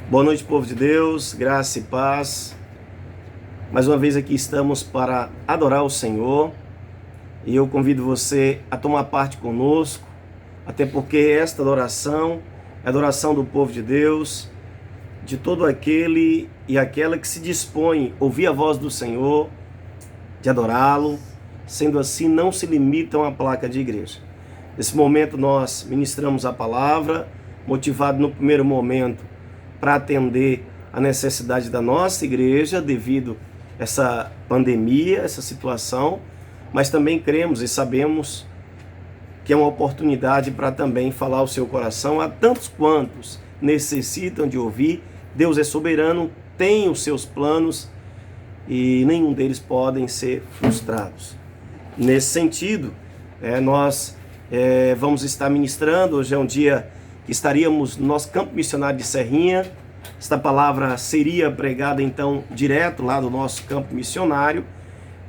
Boa noite, povo de Deus, graça e paz. Mais uma vez aqui estamos para adorar o Senhor e eu convido você a tomar parte conosco, até porque esta adoração é a adoração do povo de Deus, de todo aquele e aquela que se dispõe a ouvir a voz do Senhor, de adorá-lo. Sendo assim, não se limitam à placa de igreja. Nesse momento nós ministramos a palavra, motivado no primeiro momento para atender a necessidade da nossa igreja devido a essa pandemia, essa situação, mas também cremos e sabemos que é uma oportunidade para também falar ao seu coração a tantos quantos necessitam de ouvir. Deus é soberano, tem os seus planos e nenhum deles podem ser frustrados. Nesse sentido, nós vamos estar ministrando. Hoje é um dia que estaríamos no nosso campo missionário de Serrinha. Esta palavra seria pregada então direto lá do nosso campo missionário.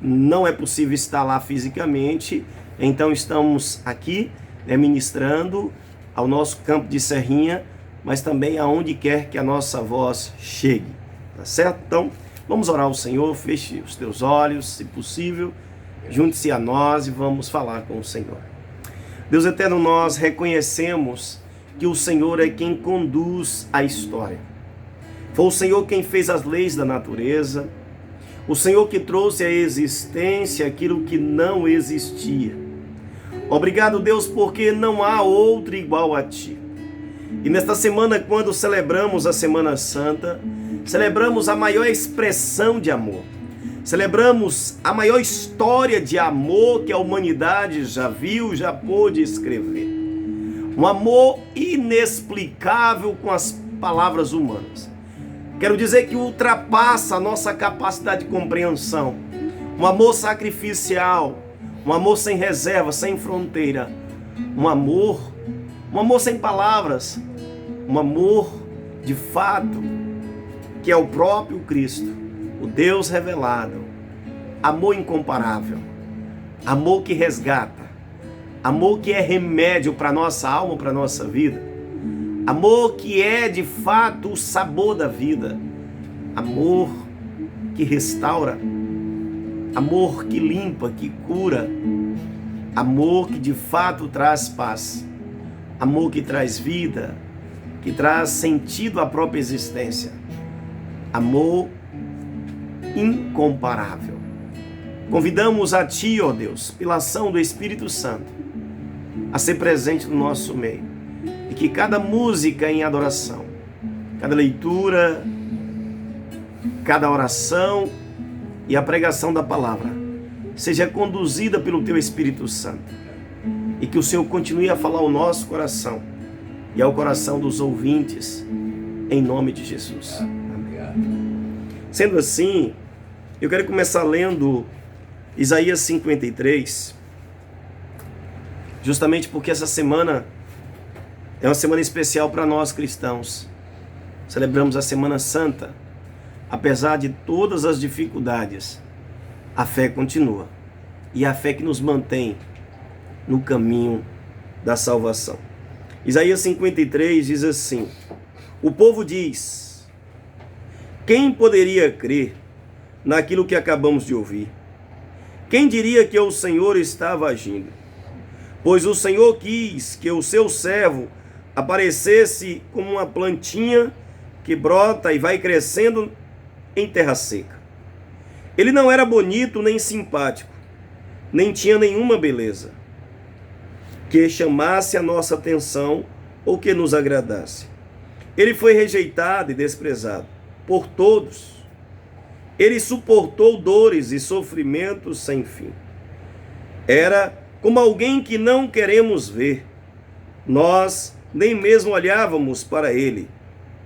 Não é possível estar lá fisicamente, então estamos aqui ministrando ao nosso campo de Serrinha, mas também aonde quer que a nossa voz chegue, tá certo? Então vamos orar ao Senhor. Feche os teus olhos, se possível, junte-se a nós e vamos falar com o Senhor. Deus eterno, nós reconhecemos que o Senhor é quem conduz a história. Foi o Senhor quem fez as leis da natureza, o Senhor que trouxe à existência aquilo que não existia. Obrigado, Deus, porque não há outro igual a Ti. E nesta semana, quando celebramos a Semana Santa, celebramos a maior expressão de amor. Celebramos a maior história de amor que a humanidade já viu, já pôde escrever. Um amor inexplicável com as palavras humanas. Quero dizer que ultrapassa a nossa capacidade de compreensão. Um amor sacrificial, um amor sem reserva, sem fronteira. Um amor sem palavras, um amor de fato, que é o próprio Cristo. O Deus revelado, amor incomparável, amor que resgata, amor que é remédio para nossa alma, para nossa vida, amor que é de fato o sabor da vida, amor que restaura, amor que limpa, que cura, amor que de fato traz paz, amor que traz vida, que traz sentido à própria existência, amor incomparável. Convidamos a Ti, ó Deus, pela ação do Espírito Santo, a ser presente no nosso meio, e que cada música em adoração, cada leitura, cada oração e a pregação da palavra seja conduzida pelo Teu Espírito Santo, e que o Senhor continue a falar ao nosso coração e ao coração dos ouvintes, em nome de Jesus. Sendo assim, eu quero começar lendo Isaías 53, justamente porque essa semana é uma semana especial para nós cristãos. Celebramos a Semana Santa. Apesar de todas as dificuldades, a fé continua. E a fé que nos mantém no caminho da salvação. Isaías 53 diz assim: o povo diz: quem poderia crer naquilo que acabamos de ouvir? Quem diria que o Senhor estava agindo? Pois o Senhor quis que o seu servo aparecesse como uma plantinha que brota e vai crescendo em terra seca. Ele não era bonito nem simpático, nem tinha nenhuma beleza que chamasse a nossa atenção ou que nos agradasse. Ele foi rejeitado e desprezado por todos. Ele suportou dores e sofrimentos sem fim. Era como alguém que não queremos ver. Nós nem mesmo olhávamos para ele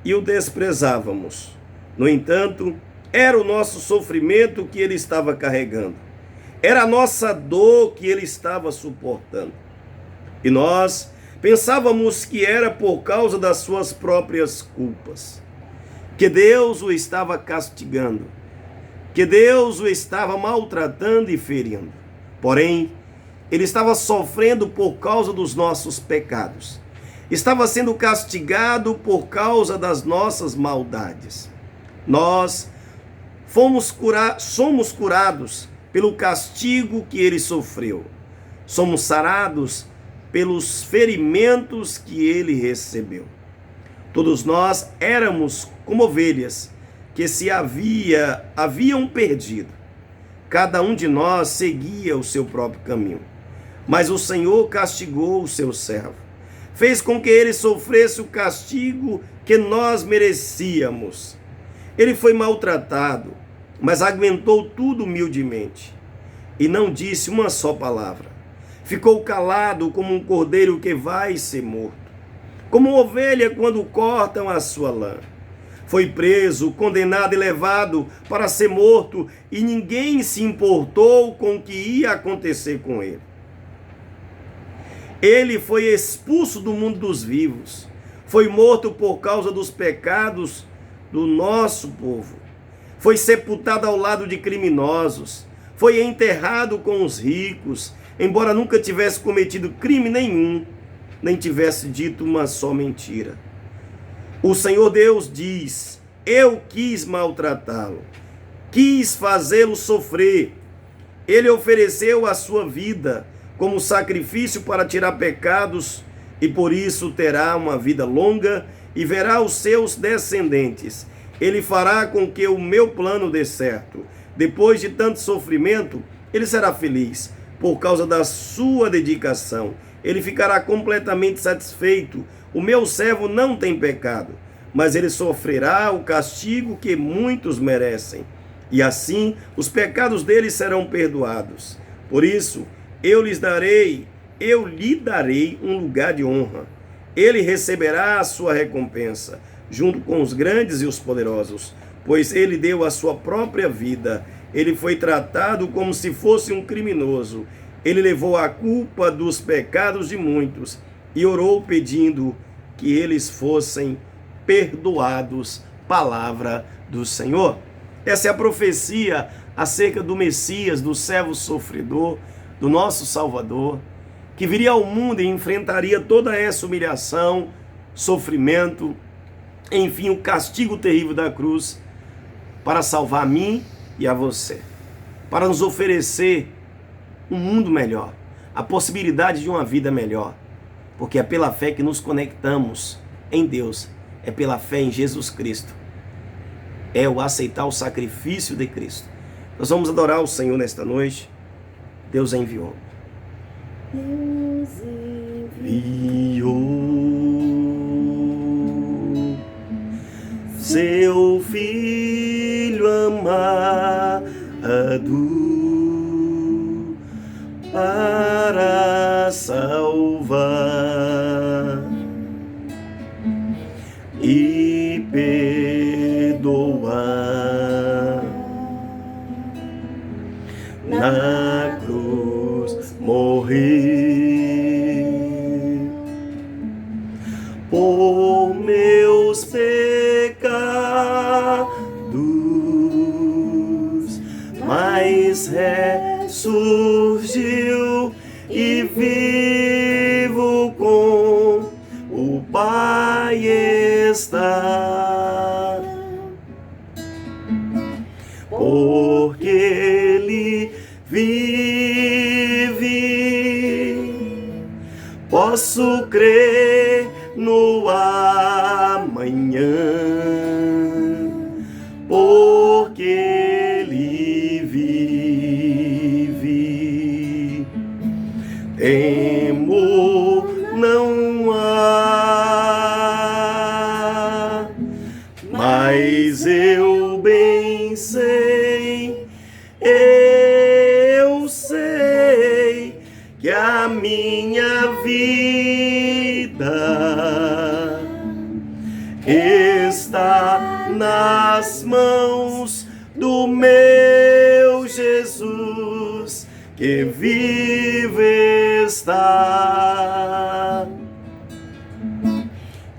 e o desprezávamos. No entanto, era o nosso sofrimento que ele estava carregando. Era a nossa dor que ele estava suportando. E nós pensávamos que era por causa das suas próprias culpas, que Deus o estava castigando, que Deus o estava maltratando e ferindo. Porém, ele estava sofrendo por causa dos nossos pecados. estava sendo castigado por causa das nossas maldades. Nós somos curados pelo castigo que ele sofreu. Somos sarados pelos ferimentos que ele recebeu. Todos nós éramos como ovelhas que se haviam perdido. Cada um de nós seguia o seu próprio caminho. Mas o Senhor castigou o seu servo. Fez com que ele sofresse o castigo que nós merecíamos. Ele foi maltratado, mas aguentou tudo humildemente. E não disse uma só palavra. Ficou calado como um cordeiro que vai ser morto. Como uma ovelha quando cortam a sua lã. Foi preso, condenado e levado para ser morto, e ninguém se importou com o que ia acontecer com ele. Ele foi expulso do mundo dos vivos, foi morto por causa dos pecados do nosso povo, foi sepultado ao lado de criminosos, foi enterrado com os ricos, embora nunca tivesse cometido crime nenhum, nem tivesse dito uma só mentira. O Senhor Deus diz: eu quis maltratá-lo, quis fazê-lo sofrer. Ele ofereceu a sua vida como sacrifício para tirar pecados, e por isso terá uma vida longa e verá os seus descendentes. Ele fará com que o meu plano dê certo. Depois de tanto sofrimento, ele será feliz por causa da sua dedicação. Ele ficará completamente satisfeito. O meu servo não tem pecado, mas ele sofrerá o castigo que muitos merecem. E assim os pecados dele serão perdoados. Por isso, eu lhe darei um lugar de honra. Ele receberá a sua recompensa, junto com os grandes e os poderosos, pois ele deu a sua própria vida. Ele foi tratado como se fosse um criminoso. Ele levou a culpa dos pecados de muitos e orou pedindo que eles fossem perdoados. Palavra do Senhor. Essa é a profecia acerca do Messias, do servo sofredor, do nosso Salvador, que viria ao mundo e enfrentaria toda essa humilhação, sofrimento, enfim, o castigo terrível da cruz, para salvar a mim e a você, para nos oferecer um mundo melhor, a possibilidade de uma vida melhor, porque é pela fé que nos conectamos em Deus, é pela fé em Jesus Cristo, é o aceitar o sacrifício de Cristo. Nós vamos adorar o Senhor nesta noite. Deus enviou. Deus Enviou seu Filho amado para salvar e perdoar. Na cruz morrer por meus pecados, mas ressurgiu e vivo com o Pai está, porque Ele vive. Posso crer no amanhã, porque Ele vive. Temor não há, mas eu bem sei, eu sei que a minha vida está nas mãos do meu Jesus, que vive está.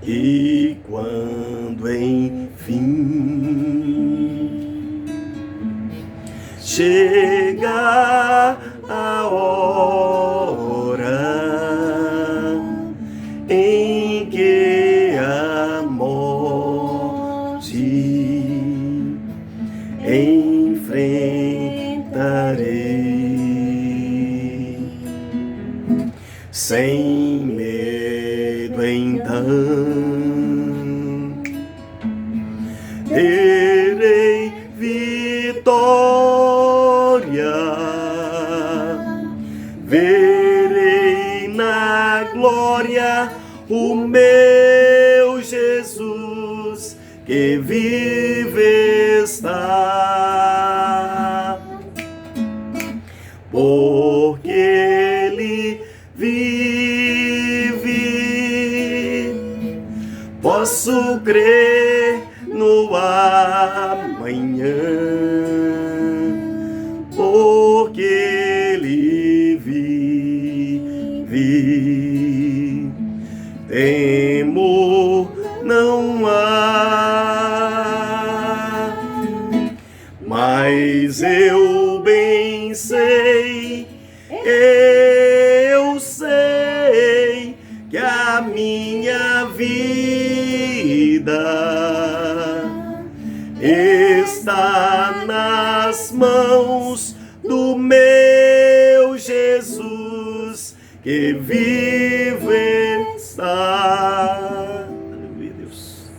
E quando enfim chega a hora em terei vitória, verei na glória o meu Jesus que vive está, porque Ele vive, posso crer no amanhã, porque Ele vive, temor não há, mas eu bem sei, eu sei que a minha vida está nas mãos do meu Jesus que vive está. Aleluia, Deus.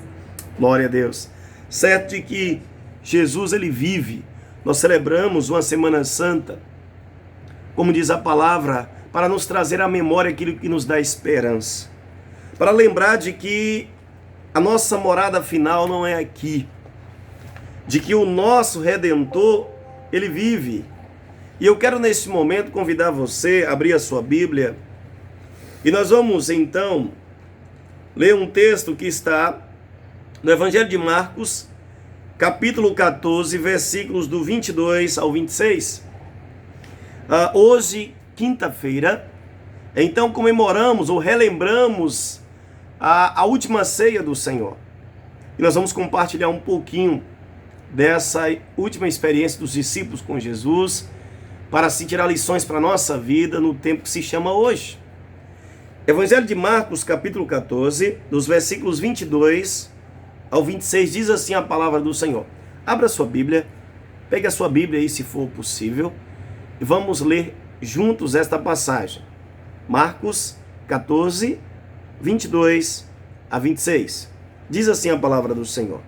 Glória a Deus. Certo de que Jesus, ele vive. Nós celebramos uma Semana Santa, como diz a palavra, para nos trazer à memória aquilo que nos dá esperança. Para lembrar de que a nossa morada final não é aqui. De que o nosso Redentor, ele vive. E eu quero nesse momento convidar você a abrir a sua Bíblia. E nós vamos então ler um texto que está no Evangelho de Marcos, capítulo 14, versículos do 22 ao 26. Hoje, quinta-feira, então comemoramos ou relembramos a última ceia do Senhor. E nós vamos compartilhar um pouquinho dessa última experiência dos discípulos com Jesus, para se tirar lições para a nossa vida no tempo que se chama hoje. Evangelho de Marcos, capítulo 14, dos versículos 22 ao 26, diz assim a palavra do Senhor. Abra sua Bíblia, pegue a sua Bíblia aí se for possível, e vamos ler juntos esta passagem. Marcos 14, 22 a 26. Diz assim a palavra do Senhor.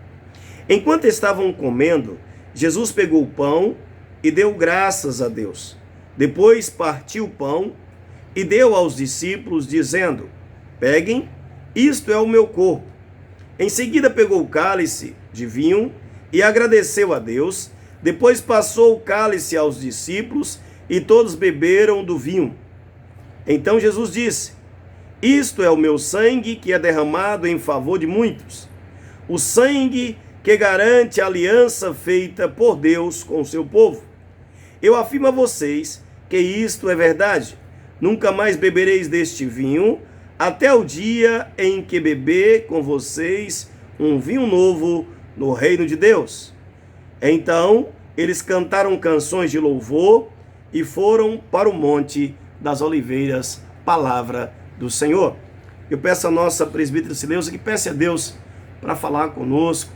Enquanto estavam comendo, Jesus pegou o pão e deu graças a Deus. Depois partiu o pão e deu aos discípulos, dizendo: peguem, isto é o meu corpo. Em seguida pegou o cálice de vinho e agradeceu a Deus. Depois passou o cálice aos discípulos e todos beberam do vinho. Então Jesus disse: isto é o meu sangue que é derramado em favor de muitos. O sangue que garante a aliança feita por Deus com o seu povo. Eu afirmo a vocês que isto é verdade. Nunca mais bebereis deste vinho, até o dia em que beber com vocês um vinho novo no reino de Deus. Então eles cantaram canções de louvor e foram para o Monte das Oliveiras, palavra do Senhor. Eu peço a nossa presbítera Sileuza que peça a Deus para falar conosco,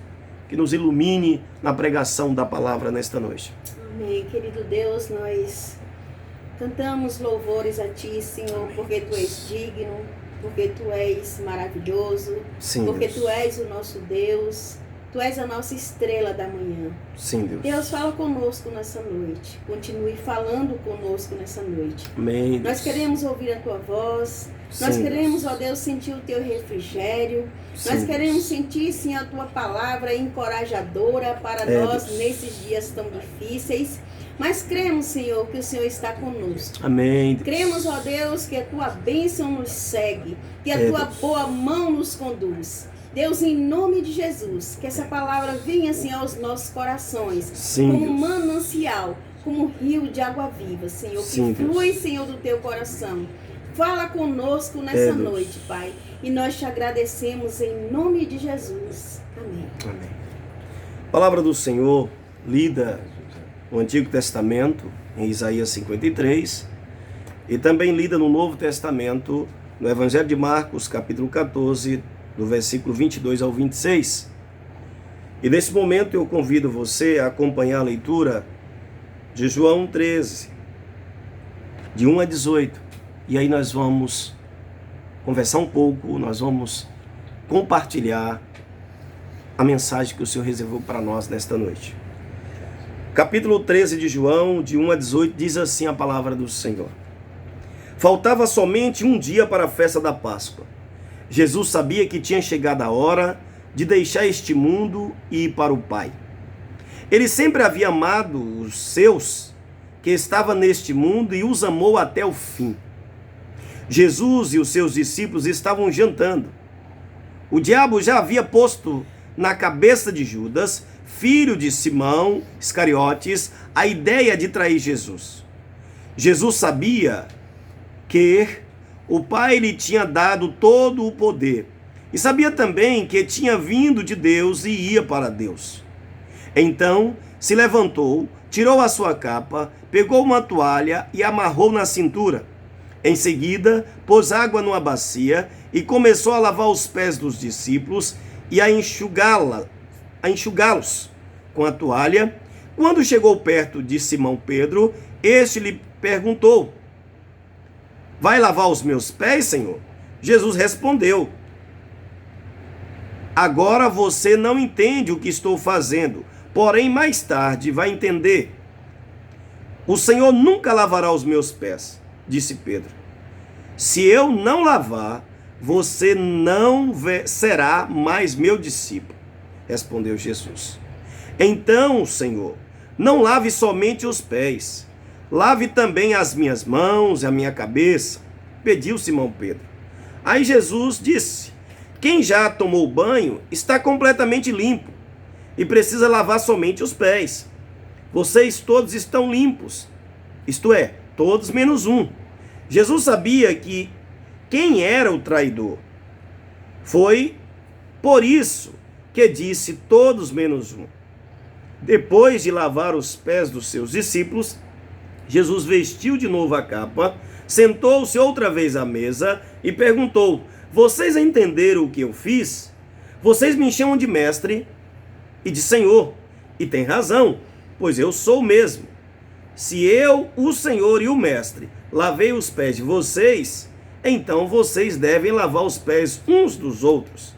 que nos ilumine na pregação da palavra nesta noite. Amém. Querido Deus, nós cantamos louvores a Ti, Senhor, porque Tu és digno, porque Tu és maravilhoso, Sim, porque Deus. Tu és o nosso Deus, Tu és a nossa estrela da manhã. Sim, Deus. Deus, fala conosco nessa noite, continue falando conosco nessa noite. Amém, Deus. Nós queremos ouvir a Tua voz, nós Sim, queremos, Deus. ó Deus, sentir o Teu refrigério. Sim, Nós queremos Deus. sentir, sim, a Tua palavra encorajadora para nós Deus. nesses dias tão difíceis. Mas cremos, Senhor, que o Senhor está conosco. Amém, Deus. Cremos, ó Deus, que a Tua bênção nos segue, que a Tua Deus. boa mão nos conduz. Deus, em nome de Jesus, que essa palavra venha, assim, aos nossos corações, Sim, como Deus. um manancial, como um rio de água viva, Senhor, Sim, que Deus. flui, Senhor, do Teu coração. Fala conosco nessa Deus. noite, Pai. E nós te agradecemos em nome de Jesus. Amém. Amém. Palavra do Senhor, lida no Antigo Testamento, em Isaías 53, e também lida no Novo Testamento, no Evangelho de Marcos, capítulo 14, do versículo 22 ao 26. E nesse momento eu convido você a acompanhar a leitura de João 13, de 1 a 18. E aí nós vamos conversar um pouco, nós vamos compartilhar a mensagem que o Senhor reservou para nós nesta noite. Capítulo 13 de João, de 1 a 18, diz assim a palavra do Senhor. Faltava somente um dia para a festa da Páscoa. Jesus sabia que tinha chegado a hora de deixar este mundo e ir para o Pai. Ele sempre havia amado os seus que estavam neste mundo e os amou até o fim. Jesus e os seus discípulos estavam jantando. O diabo já havia posto na cabeça de Judas, filho de Simão Iscariotes, a ideia de trair Jesus. Jesus sabia que o Pai lhe tinha dado todo o poder e sabia também que tinha vindo de Deus e ia para Deus. Então se levantou, tirou a sua capa, pegou uma toalha e amarrou na cintura. Em seguida, pôs água numa bacia e começou a lavar os pés dos discípulos e a enxugá-los com a toalha. Quando chegou perto de Simão Pedro, este lhe perguntou: vai lavar os meus pés, Senhor? Jesus respondeu: agora você não entende o que estou fazendo, porém mais tarde vai entender. O Senhor nunca lavará os meus pés, disse Pedro. Se eu não lavar, você não será mais meu discípulo, respondeu Jesus. Então, Senhor, não lave somente os pés, lave também as minhas mãos e a minha cabeça, pediu Simão Pedro. Aí Jesus disse: quem já tomou banho está completamente limpo e precisa lavar somente os pés. Vocês todos estão limpos, isto é, todos menos um. Jesus sabia que quem era o traidor. Foi por isso que disse todos menos um. Depois de lavar os pés dos seus discípulos, Jesus vestiu de novo a capa, sentou-se outra vez à mesa e perguntou: vocês entenderam o que eu fiz? Vocês me chamam de mestre e de Senhor, e tem razão, pois eu sou mesmo. Se eu, o Senhor e o mestre, lavei os pés de vocês, então vocês devem lavar os pés uns dos outros.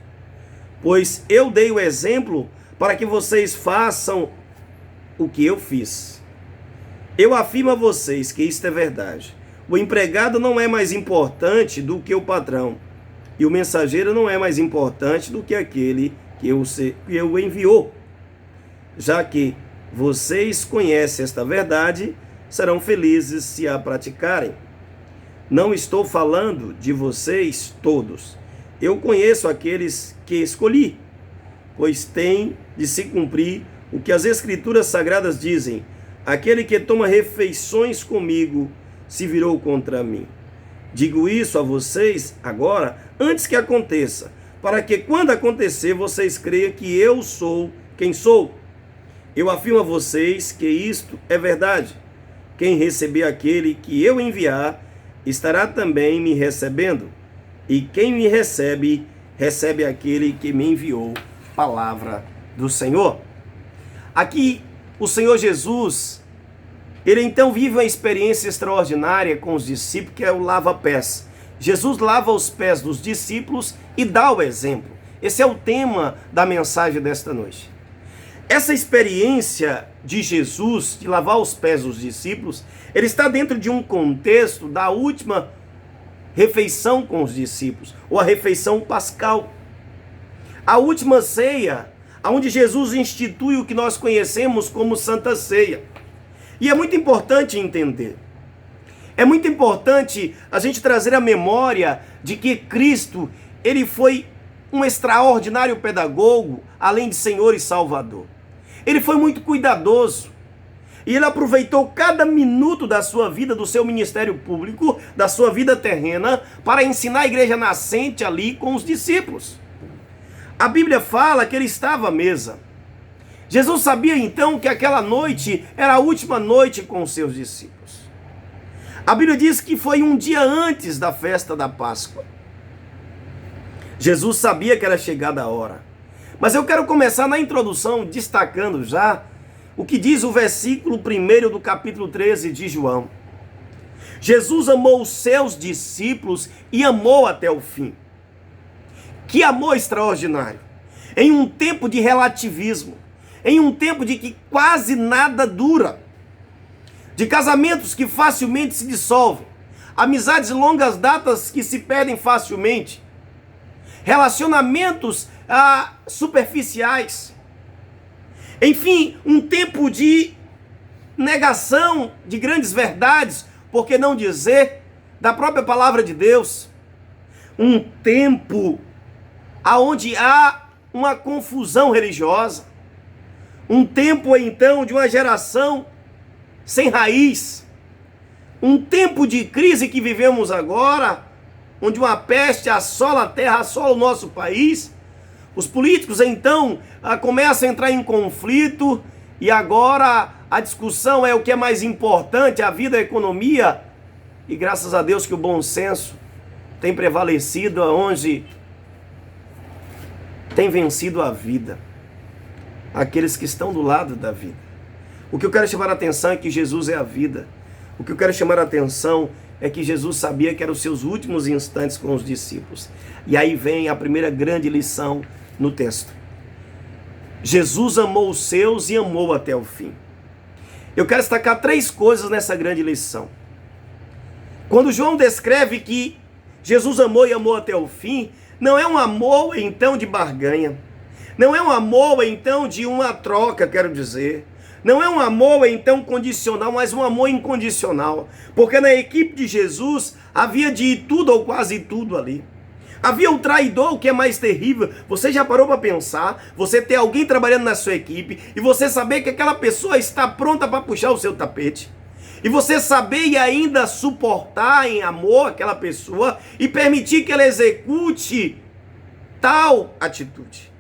Pois eu dei o exemplo para que vocês façam o que eu fiz. Eu afirmo a vocês que isto é verdade. O empregado não é mais importante do que o patrão, e o mensageiro não é mais importante do que aquele que o enviou. Já que vocês conhecem esta verdade, serão felizes se a praticarem. Não estou falando de vocês todos. Eu conheço aqueles que escolhi, pois tem de se cumprir o que as Escrituras Sagradas dizem: aquele que toma refeições comigo se virou contra mim. Digo isso a vocês agora, antes que aconteça, para que quando acontecer vocês creiam que eu sou quem sou. Eu afirmo a vocês que isto é verdade. Quem receber aquele que eu enviar, estará também me recebendo. E quem me recebe, recebe aquele que me enviou. Palavra do Senhor. Aqui, o Senhor Jesus, ele então vive uma experiência extraordinária com os discípulos, que é o lava-pés. Jesus lava os pés dos discípulos e dá o exemplo. Esse é o tema da mensagem desta noite. Essa experiência de Jesus, de lavar os pés dos discípulos, ele está dentro de um contexto da última refeição com os discípulos, ou a refeição pascal. A última ceia, onde Jesus institui o que nós conhecemos como Santa Ceia. E é muito importante entender. É muito importante a gente trazer a memória de que Cristo, ele foi um extraordinário pedagogo, além de Senhor e Salvador. Ele foi muito cuidadoso. E ele aproveitou cada minuto da sua vida, do seu ministério público, da sua vida terrena, para ensinar a igreja nascente ali com os discípulos. A Bíblia fala que ele estava à mesa. Jesus sabia então que aquela noite era a última noite com os seus discípulos. A Bíblia diz que foi um dia antes da festa da Páscoa. Jesus sabia que era chegada a hora. Mas eu quero começar na introdução destacando já o que diz o versículo 1 do capítulo 13 de João. Jesus amou os seus discípulos e amou até o fim. Que amor extraordinário! em um tempo de relativismo, em um tempo de que quase nada dura, de casamentos que facilmente se dissolvem, amizades de longas datas que se perdem facilmente, relacionamentos superficiais, enfim, um tempo de negação de grandes verdades, por que não dizer da própria palavra de Deus, um tempo aonde há uma confusão religiosa, um tempo então de uma geração sem raiz, um tempo de crise que vivemos agora, onde uma peste assola a terra, assola o nosso país. Os políticos então começam a entrar em conflito e agora a discussão é o que é mais importante, a vida, a economia, e graças a Deus que o bom senso tem prevalecido, onde tem vencido a vida, aqueles que estão do lado da vida. O que eu quero chamar a atenção é que Jesus é a vida. O que eu quero chamar a atenção é que Jesus sabia que eram os seus últimos instantes com os discípulos. E aí vem a primeira grande lição no texto. Jesus amou os seus e amou até o fim. Eu quero destacar 3 coisas nessa grande lição. Quando João descreve que Jesus amou e amou até o fim, não é um amor então de barganha. Não é um amor então de uma troca, quero dizer. Não é um amor então condicional, mas um amor incondicional. Porque na equipe de Jesus havia de tudo ou quase tudo ali. Havia o traidor, o que é mais terrível. Você já parou para pensar? Você ter alguém trabalhando na sua equipe e você saber que aquela pessoa está pronta para puxar o seu tapete. E você saber e ainda suportar em amor aquela pessoa e permitir que ela execute tal atitude.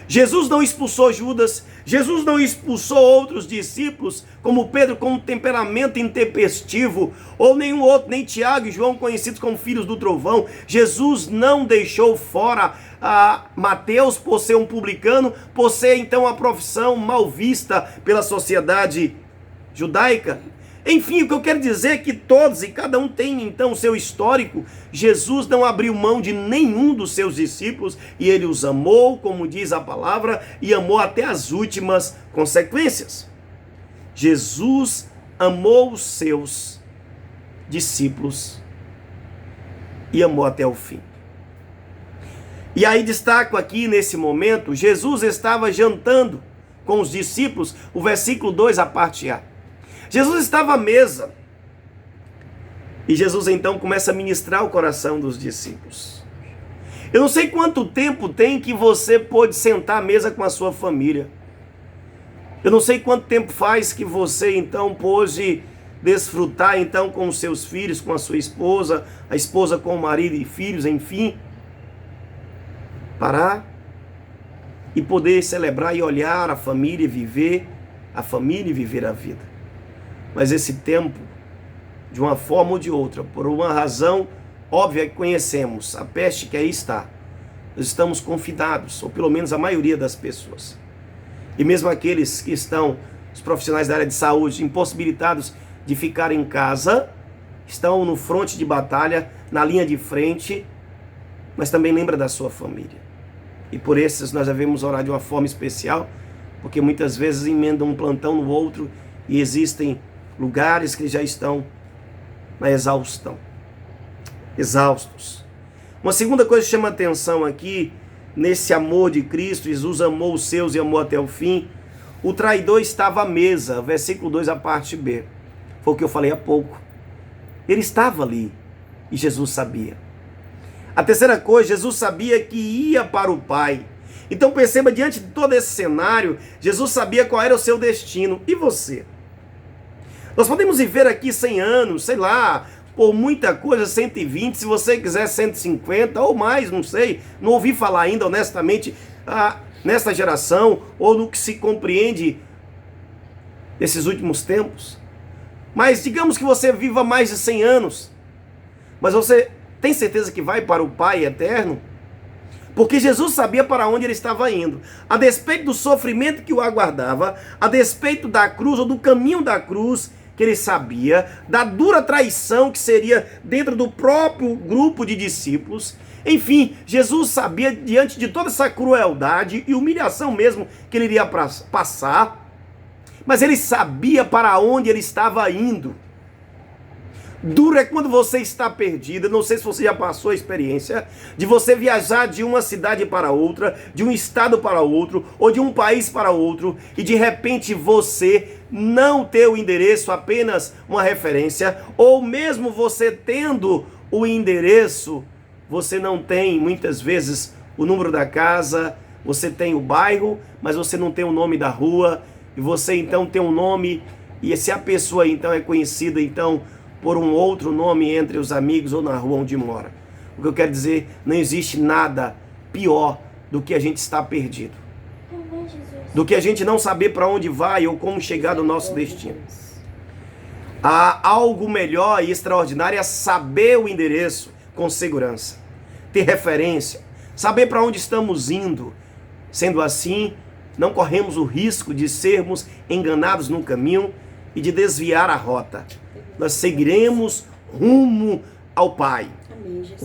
Jesus não expulsou Judas, Jesus não expulsou outros discípulos, como Pedro, com um temperamento intempestivo, ou nenhum outro, nem Tiago e João, conhecidos como filhos do trovão. Jesus não deixou fora Mateus por ser um publicano, por ser então uma profissão mal vista pela sociedade judaica. Enfim, o que eu quero dizer é que todos e cada um tem então o seu histórico. Jesus não abriu mão de nenhum dos seus discípulos e ele os amou, como diz a palavra, e amou até as últimas consequências. Jesus amou os seus discípulos e amou até o fim. E aí destaco aqui nesse momento, Jesus estava jantando com os discípulos, o versículo 2, a parte A. Jesus estava à mesa e Jesus então começa a ministrar o coração dos discípulos. Eu não sei quanto tempo tem que você pôde sentar à mesa com a sua família. Eu não sei quanto tempo faz que você então pôde desfrutar então com os seus filhos, com a sua esposa, a esposa com o marido e filhos, enfim. Parar e poder celebrar e olhar a família e viver a família e viver a vida. Mas esse tempo, de uma forma ou de outra, por uma razão óbvia que conhecemos, a peste que aí está, nós estamos confinados, ou pelo menos a maioria das pessoas. E mesmo aqueles que estão, os profissionais da área de saúde, impossibilitados de ficar em casa, estão no fronte de batalha, na linha de frente, mas também lembra da sua família. E por esses nós devemos orar de uma forma especial, porque muitas vezes emendam um plantão no outro e existem lugares que já estão na exaustão, exaustos. Uma segunda coisa que chama atenção aqui, nesse amor de Cristo, Jesus amou os seus e amou até o fim. O traidor estava à mesa, versículo 2, a parte B. Foi o que eu falei há pouco. Ele estava ali e Jesus sabia. A terceira coisa, Jesus sabia que ia para o Pai. Então perceba, diante de todo esse cenário, Jesus sabia qual era o seu destino. E você? Nós podemos viver aqui 100 anos, sei lá, por muita coisa, 120, se você quiser 150 ou mais, não sei. Não ouvi falar ainda, honestamente, nesta geração, ou no que se compreende nesses últimos tempos. Mas digamos que você viva mais de 100 anos, mas você tem certeza que vai para o Pai eterno? Porque Jesus sabia para onde ele estava indo. A despeito do sofrimento que o aguardava, a despeito da cruz ou do caminho da cruz que ele sabia, da dura traição que seria dentro do próprio grupo de discípulos, Enfim, Jesus sabia, diante de toda essa crueldade e humilhação mesmo que ele iria passar, mas ele sabia para onde ele estava indo. Duro é quando você está perdido. Não sei se você já passou a experiência de você viajar de uma cidade para outra, de um estado para outro, ou de um país para outro, e de repente você não ter o endereço, apenas uma referência, ou mesmo você tendo o endereço, você não tem muitas vezes o número da casa, você tem o bairro, mas você não tem o nome da rua, e você então tem um nome, e se a pessoa então é conhecida então por um outro nome entre os amigos ou na rua onde mora. O que eu quero dizer, não existe nada pior do que a gente estar perdido, do que a gente não saber para onde vai ou como chegar no nosso destino. Há algo melhor e extraordinário é saber o endereço com segurança, ter referência, saber para onde estamos indo. Sendo assim, não corremos o risco de sermos enganados no caminho e de desviar a rota. Nós seguiremos rumo ao Pai,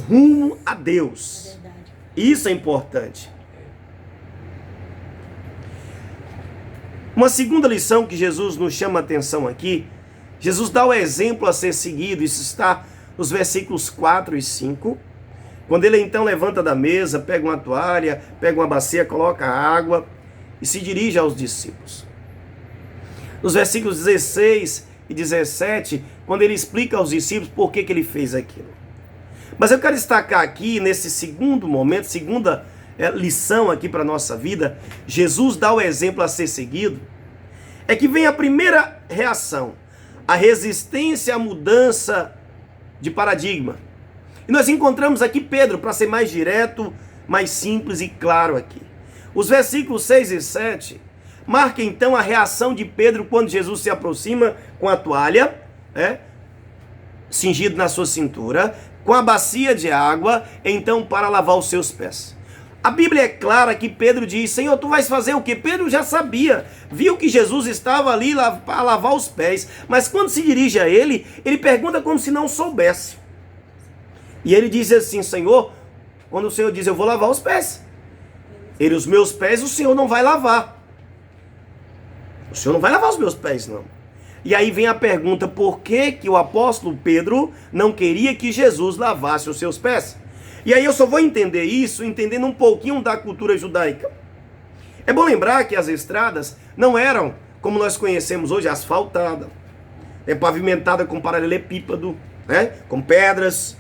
rumo a Deus. Isso é importante. Uma segunda lição que Jesus nos chama a atenção aqui, Jesus dá o exemplo a ser seguido, isso está nos versículos 4 e 5, quando ele então levanta da mesa, pega uma toalha, pega uma bacia, coloca água e se dirige aos discípulos. Nos versículos 16 e 17, quando ele explica aos discípulos por que ele fez aquilo. Mas eu quero destacar aqui, nesse segundo momento, segunda lição aqui para a nossa vida, Jesus dá o exemplo a ser seguido, é que vem a primeira reação, a resistência à mudança de paradigma. E nós encontramos aqui Pedro, para ser mais direto, mais simples e claro aqui. Os versículos 6 e 7 marca então a reação de Pedro quando Jesus se aproxima com a toalha, cingido na sua cintura, com a bacia de água, então para lavar os seus pés. A Bíblia é clara que Pedro diz: Senhor, tu vais fazer o quê? Pedro já sabia, viu que Jesus estava ali para lavar os pés, mas quando se dirige a ele, ele pergunta como se não soubesse. E ele diz assim: Senhor, quando o Senhor diz eu vou lavar os pés, ele, os meus pés o Senhor não vai lavar. O Senhor não vai lavar os meus pés, não. E aí vem a pergunta: por que o apóstolo Pedro não queria que Jesus lavasse os seus pés? E aí eu só vou entender isso entendendo um pouquinho da cultura judaica. É bom lembrar que as estradas não eram como nós conhecemos hoje, asfaltada, pavimentada com paralelepípedo, com pedras,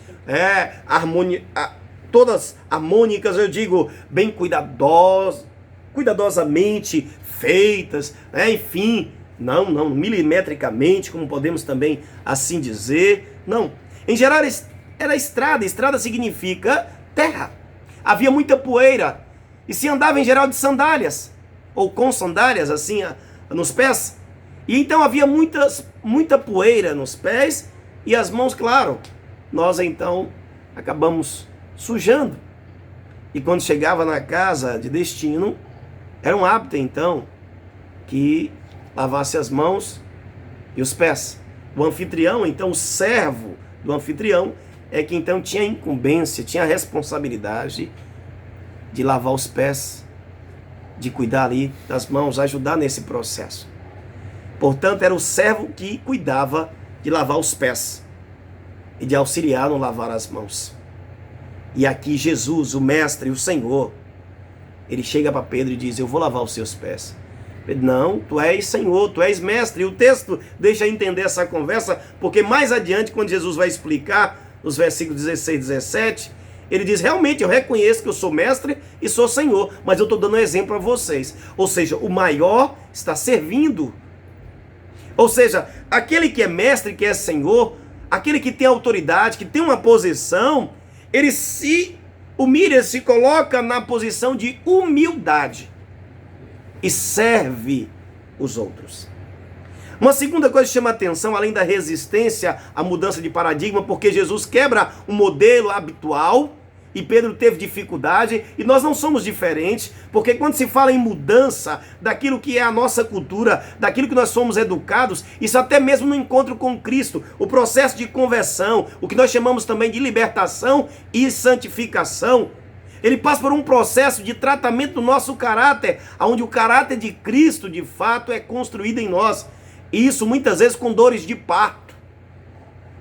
todas harmônicas, eu digo, bem cuidadosamente feitas, enfim, não milimetricamente, como podemos também assim dizer, não. Em geral era estrada significa terra. Havia muita poeira e se andava em geral de sandálias, ou com sandálias assim nos pés. E então havia muita poeira nos pés e as mãos, claro, nós então acabamos sujando. E quando chegava na casa de destino, era um hábito então que lavasse as mãos e os pés. O anfitrião, então o servo do anfitrião, é que então tinha a incumbência, tinha a responsabilidade de lavar os pés, de cuidar ali das mãos, ajudar nesse processo. Portanto, era o servo que cuidava de lavar os pés e de auxiliar no lavar as mãos. E aqui Jesus, o mestre, o Senhor, ele chega para Pedro e diz: eu vou lavar os seus pés. Pedro: não, tu és Senhor, tu és mestre. E o texto deixa entender essa conversa, porque mais adiante, quando Jesus vai explicar nos versículos 16 e 17, ele diz: realmente eu reconheço que eu sou mestre e sou Senhor, mas eu estou dando um exemplo a vocês. Ou seja, o maior está servindo. Ou seja, aquele que é mestre, que é Senhor, aquele que tem autoridade, que tem uma posição, ele se humilha, se coloca na posição de humildade e serve os outros. Uma segunda coisa que chama a atenção, além da resistência à mudança de paradigma, porque Jesus quebra um modelo habitual e Pedro teve dificuldade, e nós não somos diferentes, porque quando se fala em mudança daquilo que é a nossa cultura, daquilo que nós somos educados, isso até mesmo no encontro com Cristo, o processo de conversão, o que nós chamamos também de libertação e santificação, ele passa por um processo de tratamento do nosso caráter, onde o caráter de Cristo, de fato, é construído em nós, e isso muitas vezes com dores de parto.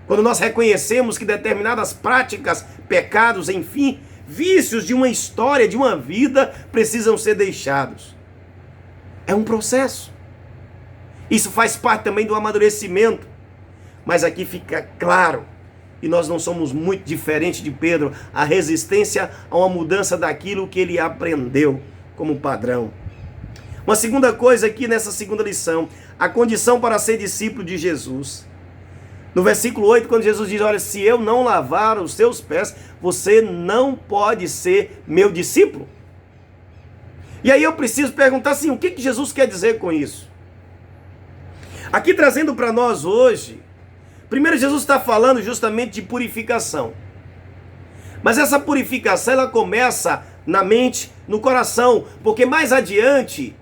Quando nós reconhecemos que determinadas práticas, pecados, enfim, vícios de uma história, de uma vida, precisam ser deixados. É um processo. Isso faz parte também do amadurecimento. Mas aqui fica claro, e nós não somos muito diferentes de Pedro, a resistência a uma mudança daquilo que ele aprendeu como padrão. Uma segunda coisa aqui nessa segunda lição, a condição para ser discípulo de Jesus. No versículo 8, quando Jesus diz, olha, se eu não lavar os seus pés, você não pode ser meu discípulo. E aí eu preciso perguntar assim, o que Jesus quer dizer com isso? Aqui trazendo para nós hoje, primeiro Jesus está falando justamente de purificação. Mas essa purificação, ela começa na mente, no coração, porque mais adiante,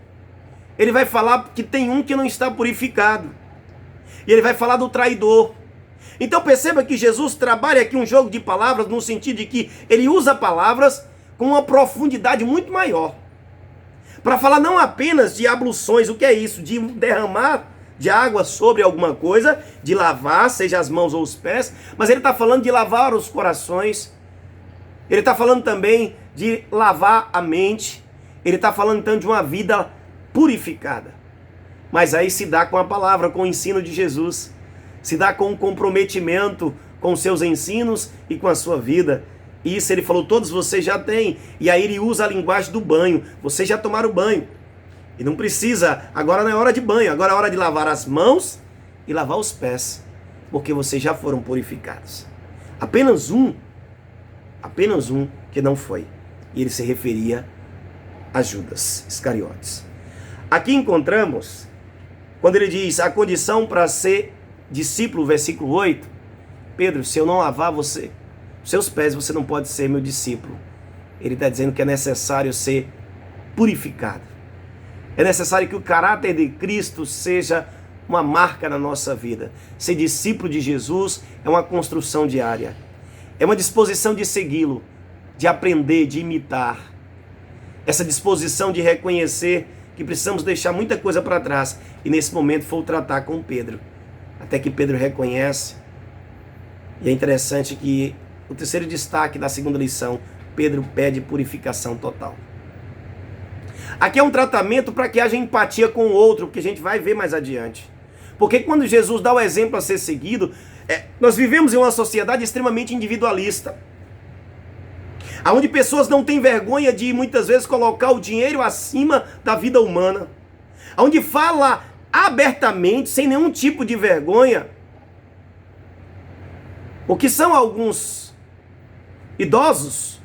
ele vai falar que tem um que não está purificado. E ele vai falar do traidor. Então perceba que Jesus trabalha aqui um jogo de palavras no sentido de que ele usa palavras com uma profundidade muito maior. Para falar não apenas de abluções, o que é isso? De derramar de água sobre alguma coisa, de lavar, seja as mãos ou os pés, mas ele está falando de lavar os corações, ele está falando também de lavar a mente, ele está falando então de uma vida purificada. Mas aí se dá com a palavra, com o ensino de Jesus. Se dá com um comprometimento com os seus ensinos e com a sua vida. Isso ele falou, todos vocês já têm. E aí ele usa a linguagem do banho. Vocês já tomaram banho. E não precisa, agora não é hora de banho, agora é hora de lavar as mãos e lavar os pés. Porque vocês já foram purificados. Apenas um que não foi. E ele se referia a Judas Iscariotes. Aqui encontramos, quando ele diz a condição para ser discípulo, versículo 8, Pedro, se eu não lavar seus pés, você não pode ser meu discípulo. Ele está dizendo que é necessário ser purificado. É necessário que o caráter de Cristo seja uma marca na nossa vida. Ser discípulo de Jesus é uma construção diária. É uma disposição de segui-lo, de aprender, de imitar. Essa disposição de reconhecer que precisamos deixar muita coisa para trás. E nesse momento foi o tratar com Pedro. Até que Pedro reconhece. E é interessante que o terceiro destaque da segunda lição, Pedro pede purificação total. Aqui é um tratamento para que haja empatia com o outro, que a gente vai ver mais adiante. Porque quando Jesus dá o exemplo a ser seguido, nós vivemos em uma sociedade extremamente individualista, onde pessoas não têm vergonha de muitas vezes colocar o dinheiro acima da vida humana, onde fala abertamente, sem nenhum tipo de vergonha, o que são alguns idosos